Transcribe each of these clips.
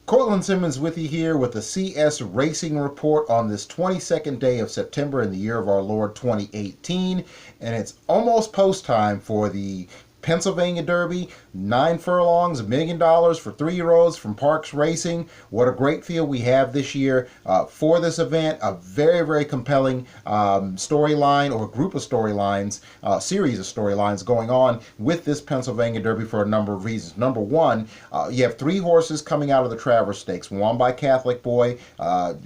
Cortland Simmons with you here with the CS Racing Report on this 22nd day of September in the year of our Lord 2018. And it's almost post time for the Pennsylvania Derby. 9 furlongs, $1 million for 3-year-olds from Parks Racing. What a great field we have this year for this event. A very, very compelling storyline, or group of storylines, series of storylines going on with this Pennsylvania Derby for a number of reasons. Number one, you have 3 horses coming out of the Travers Stakes. One by Catholic Boy,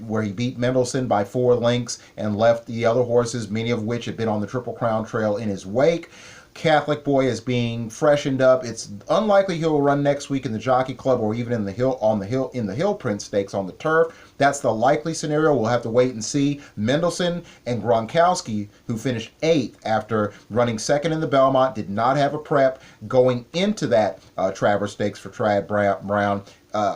where he beat Mendelssohn by 4 lengths and left the other horses, many of which had been on the Triple Crown Trail, in his wake. Catholic Boy is being freshened up. It's unlikely he'll run next week in the Jockey Club or even in the Hill Prince Stakes on the turf. That's the likely scenario. We'll have to wait and see. Mendelssohn and Gronkowski, who finished 8th after running 2nd in the Belmont, did not have a prep going into that Travers Stakes for Trad Brown.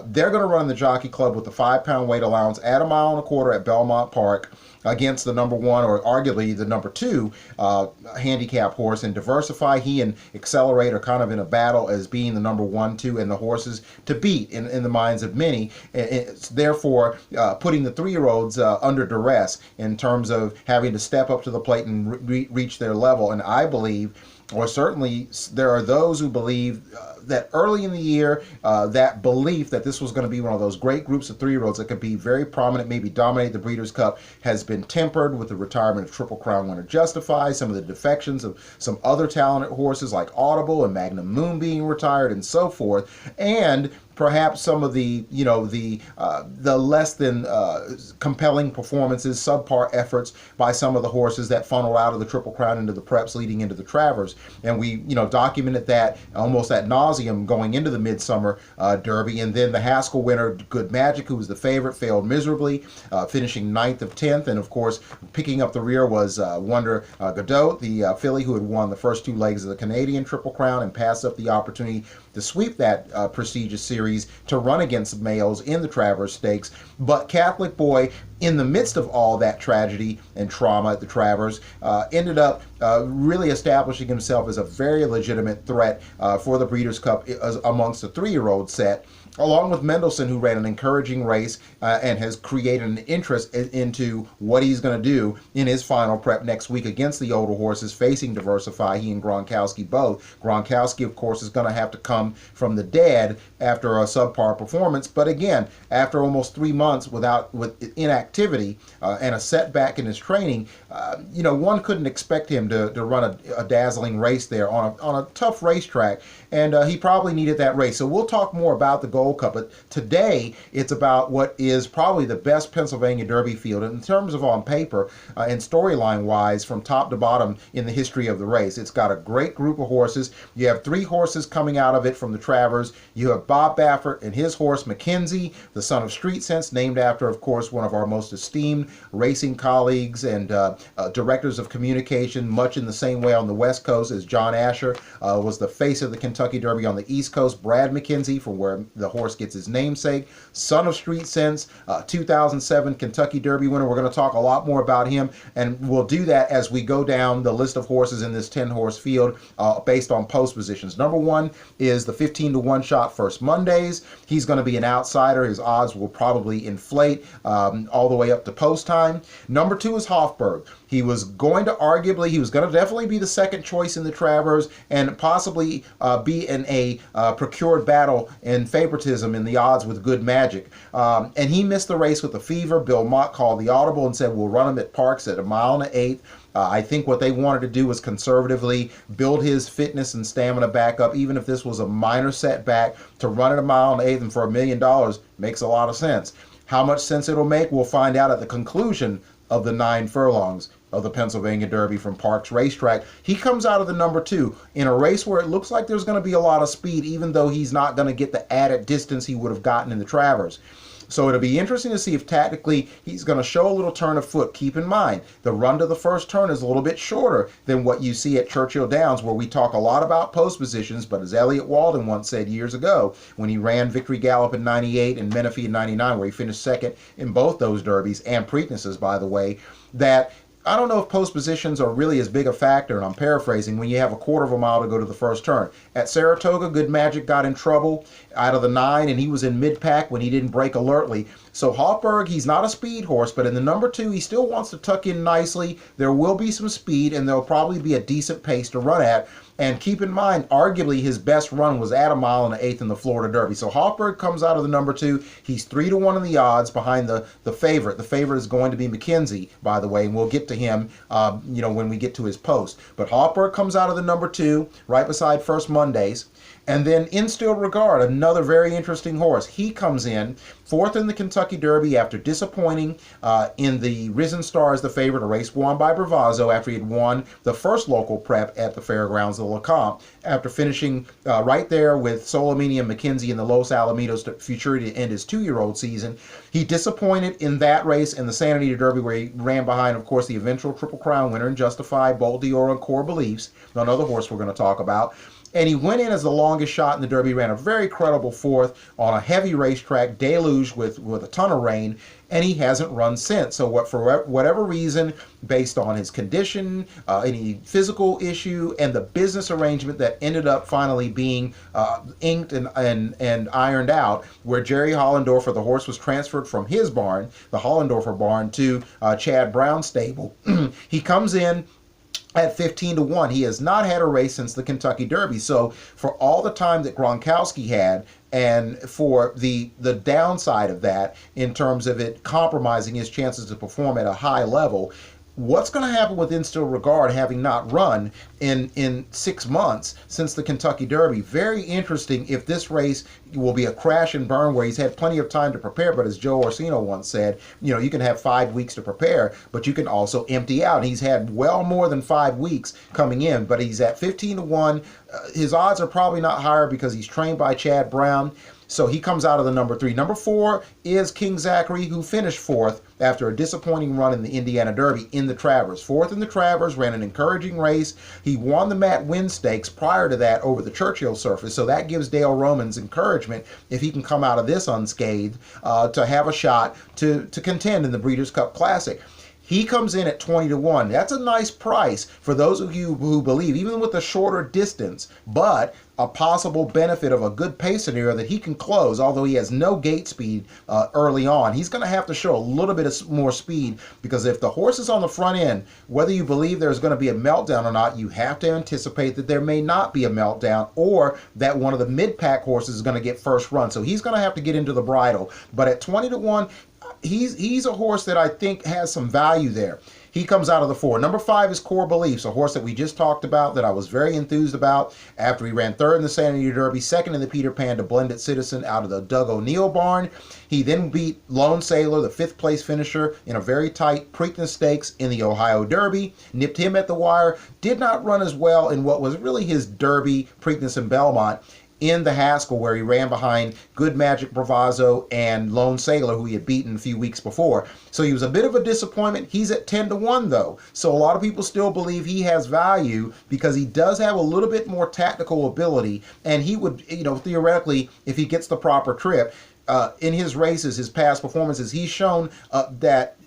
They're going to run the Jockey Club with the 5-pound weight allowance at 1.25 miles at Belmont Park against the number 1, or arguably the number 2 handicap horse. And Diversify, he and Accelerate are kind of in a battle as being the number 1, 2, and the horses to beat in the minds of many. It's therefore putting the 3-year-olds under duress in terms of having to step up to the plate and reach their level. And I believe, or certainly there are those who believe that early in the year, that belief that this was going to be one of those great groups of 3-year-olds that could be very prominent, maybe dominate the Breeders' Cup, has been tempered with the retirement of Triple Crown winner Justify, some of the defections of some other talented horses like Audible and Magnum Moon being retired, and so forth, and perhaps some of the, the less than compelling performances, subpar efforts by some of the horses that funneled out of the Triple Crown into the preps leading into the Travers. And we, documented that almost ad nauseum going into the Midsummer Derby. And then the Haskell winner, Good Magic, who was the favorite, failed miserably, finishing 9th of 10th. And of course, picking up the rear was Wonder Godot, the filly who had won the first 2 legs of the Canadian Triple Crown and passed up the opportunity to sweep that prestigious series to run against males in the Travers Stakes. But Catholic Boy, in the midst of all that tragedy and trauma at the Travers, ended up really establishing himself as a very legitimate threat for the Breeders' Cup amongst the 3-year-old set, along with Mendelssohn, who ran an encouraging race and has created an interest into what he's going to do in his final prep next week against the older horses facing Diversify, he and Gronkowski both. Gronkowski, of course, is going to have to come from the dead after a subpar performance, but again, after almost 3 months with inactivity and a setback in his training, one couldn't expect him to run a dazzling race there on a tough racetrack, and he probably needed that race. So we'll talk more about the Gold Cup, but today it's about what is probably the best Pennsylvania Derby field in terms of on paper and storyline wise from top to bottom in the history of the race. It's got a great group of horses. You have 3 horses coming out of it from the Travers. You have Bob Baffert and his horse Mackenzie, the son of Street Sense, named after, of course, one of our most esteemed racing colleagues and directors of communication, much in the same way on the West Coast as John Asher was the face of the Kentucky Derby on the East Coast. Brad Mackenzie, from where the horse gets his namesake, son of Street Sense, 2007 Kentucky Derby winner. We're going to talk a lot more about him, and we'll do that as we go down the list of horses in this 10-horse field based on post positions. Number 1 is the 15-to-1 shot First Mondays. He's going to be an outsider. His odds will probably inflate all the way up to post time. Number 2 is HOFBURG. He was going to definitely be the second choice in the Travers and possibly be in a procured battle in favoritism in the odds with Good Magic. And he missed the race with a fever. Bill Mott called the audible and said, we'll run him at Parks at 1 1/8 miles. I think what they wanted to do was conservatively build his fitness and stamina back up, even if this was a minor setback. To run at 1 1/8 miles and for $1 million makes a lot of sense. How much sense it'll make, we'll find out at the conclusion of the 9 furlongs of the Pennsylvania Derby from Parks Racetrack. He comes out of the number 2 in a race where it looks like there's going to be a lot of speed, even though he's not going to get the added distance he would have gotten in the Travers. So it'll be interesting to see if tactically he's going to show a little turn of foot. Keep in mind, the run to the first turn is a little bit shorter than what you see at Churchill Downs, where we talk a lot about post positions, but as Elliott Walden once said years ago, when he ran Victory Gallop in 98 and Menifee in 99, where he finished second in both those derbies, and Preakness's, by the way, that I don't know if post positions are really as big a factor, and I'm paraphrasing, when you have a quarter of a mile to go to the first turn. At Saratoga, Good Magic got in trouble out of the 9, and he was in mid-pack when he didn't break alertly. So HOFBURG, he's not a speed horse, but in the number 2, he still wants to tuck in nicely. There will be some speed, and there'll probably be a decent pace to run at. And keep in mind, arguably his best run was at a mile and an eighth in the Florida Derby. So HOFBURG comes out of the number 2. He's 3-1 in the odds behind the favorite. The favorite is going to be McKenzie, by the way, and we'll get to him, when we get to his post. But HOFBURG comes out of the number 2, right beside First Mondays. And then Instilled Regard, another very interesting horse. He comes in 4th in the Kentucky Derby after disappointing in the Risen Star as the favorite, a race won by Bravazzo after he had won the first local prep at the Fairgrounds of LeCompte, after finishing right there with Solomini and McKenzie in the Los Alamitos to Futurity to end his 2-year-old season. He disappointed in that race and the Santa Anita Derby, where he ran behind, of course, the eventual Triple Crown winner in Justified, Bold Dior, and Core Beliefs, another horse we're going to talk about. And he went in as the longest shot in the Derby, ran a very credible 4th on a heavy racetrack, deluge with a ton of rain, and he hasn't run since. So for whatever reason, based on his condition, any physical issue, and the business arrangement that ended up finally being inked and ironed out, where Jerry Hollendorfer, the horse, was transferred from his barn, the Hollendorfer barn, to Chad Brown's stable. He comes in at 15-1. He has not had a race since the Kentucky Derby. So for all the time that Gronkowski had, and for the downside of that in terms of it compromising his chances to perform at a high level, what's going to happen with Instilled Regard having not run in 6 months since the Kentucky Derby? Very interesting if this race will be a crash and burn where he's had plenty of time to prepare, but as Joe Orsino once said, you can have 5 weeks to prepare, but you can also empty out. He's had well more than 5 weeks coming in, but he's at 15-1. His odds are probably not higher because he's trained by Chad Brown. So he comes out of the number 3. Number 4 is King Zachary, who finished 4th after a disappointing run in the Indiana Derby in the Travers. 4th in the Travers, ran an encouraging race. He won the Matt Wynn Stakes prior to that over the Churchill surface, so that gives Dale Romans encouragement, if he can come out of this unscathed, to have a shot to contend in the Breeders' Cup Classic. He comes in at 20-1. That's a nice price for those of you who believe, even with a shorter distance, but a possible benefit of a good pace scenario that he can close, although he has no gate speed early on. He's going to have to show a little bit of more speed, because if the horse is on the front end, whether you believe there's going to be a meltdown or not, you have to anticipate that there may not be a meltdown, or that one of the mid-pack horses is going to get first run. So he's going to have to get into the bridle. But at 20-1, he's a horse that I think has some value there. He comes out of the 4. Number 5 is Core Beliefs, a horse that we just talked about, that I was very enthused about after he ran 3rd in the Santa Anita Derby, 2nd in the Peter Pan to Blended Citizen out of the Doug O'Neill barn. He then beat Lone Sailor, the 5th place finisher, in a very tight Preakness Stakes in the Ohio Derby. Nipped him at the wire. Did not run as well in what was really his Derby, Preakness, and Belmont in the Haskell, where he ran behind Good Magic, Bravazzo, and Lone Sailor, who he had beaten a few weeks before. So he was a bit of a disappointment. He's at 10-1 though. So a lot of people still believe he has value because he does have a little bit more tactical ability, and he would, theoretically, if he gets the proper trip, in his races, his past performances, he's shown that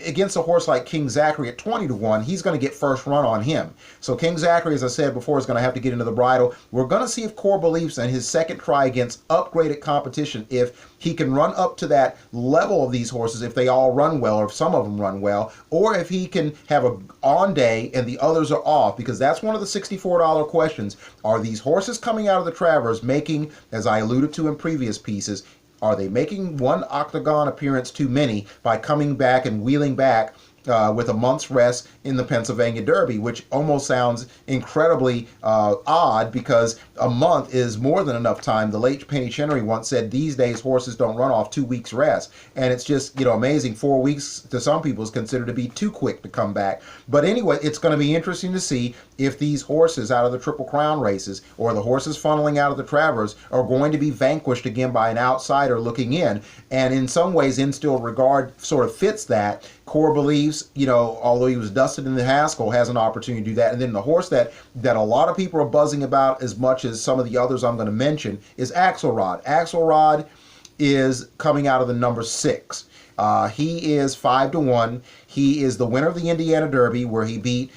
against a horse like King Zachary at 20-1, he's going to get first run on him. So King Zachary, as I said before, is going to have to get into the bridle. We're going to see if Core Beliefs in his second try against upgraded competition, if he can run up to that level of these horses, if they all run well, or if some of them run well, or if he can have a on day and the others are off, because that's one of the $64 questions. Are these horses coming out of the Travers making, as I alluded to in previous pieces, are they making one octagon appearance too many by coming back and wheeling back with a month's rest in the Pennsylvania Derby, which almost sounds incredibly odd, because a month is more than enough time. The late Penny Chenery once said these days horses don't run off 2 weeks rest, and it's just amazing. 4 weeks to some people is considered to be too quick to come back. But anyway, it's going to be interesting to see if these horses out of the Triple Crown races, or the horses funneling out of the Travers, are going to be vanquished again by an outsider looking in. And in some ways, Instilled Regard sort of fits that. Core Beliefs, although he was dusted in the Haskell, has an opportunity to do that. And then the horse that a lot of people are buzzing about as much as some of the others I'm going to mention is AXELROD. AXELROD is coming out of the number 6. He is 5-1. He is the winner of the Indiana Derby, where he beat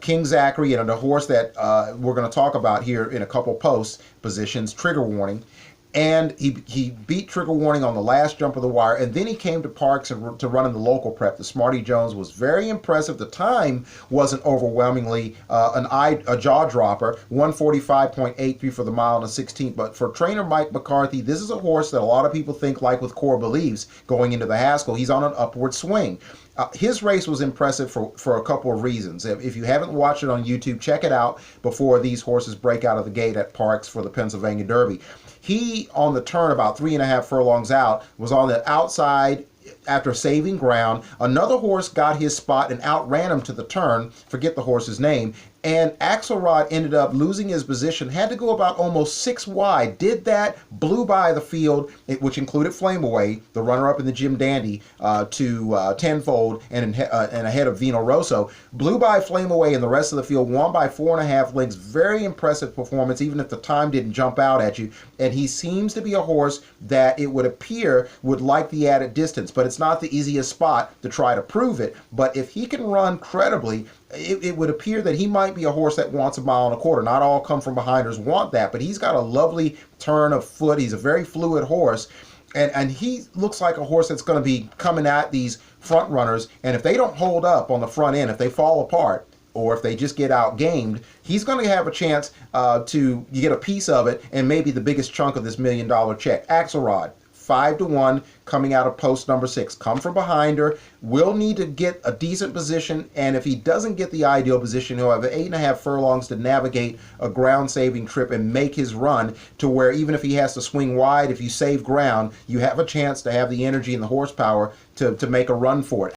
King Zachary and a horse that we're going to talk about here in a couple post positions, Trigger Warning. And he beat Trigger Warning on the last jump of the wire, and then he came to Parks to run in the local prep. The Smarty Jones was very impressive. The time wasn't overwhelmingly a jaw dropper, 145.83 for the mile and a 16th. But for trainer Mike McCarthy, this is a horse that a lot of people think, like with Core Believes going into the Haskell, he's on an upward swing. His race was impressive for a couple of reasons. If you haven't watched it on YouTube, check it out before these horses break out of the gate at Parks for the Pennsylvania Derby. He, on the turn about 3.5 furlongs out, was on the outside after saving ground. Another horse got his spot and outran him to the turn. Forget the horse's name. And AXELROD ended up losing his position, had to go about almost 6 wide, did that, blew by the field, which included Flame Away, the runner-up in the Jim Dandy, to tenfold and ahead of Vino Rosso. Blew by Flame Away and the rest of the field, won by 4.5 lengths. Very impressive performance, even if the time didn't jump out at you. And he seems to be a horse that it would appear would like the added distance, but it's not the easiest spot to try to prove it. But if he can run credibly, it would appear that he might be a horse that wants 1.25 miles. Not all come from behinders want that, but he's got a lovely turn of foot. He's a very fluid horse, and he looks like a horse that's going to be coming at these front runners, and if they don't hold up on the front end, if they fall apart, or if they just get outgamed, he's going to have a chance to get a piece of it, and maybe the biggest chunk of this $1 million check. AXELROD, 5-1, coming out of post number 6. Come from behind her. Will need to get a decent position, and if he doesn't get the ideal position, he'll have 8.5 furlongs to navigate a ground-saving trip and make his run to where even if he has to swing wide, if you save ground, you have a chance to have the energy and the horsepower to make a run for it.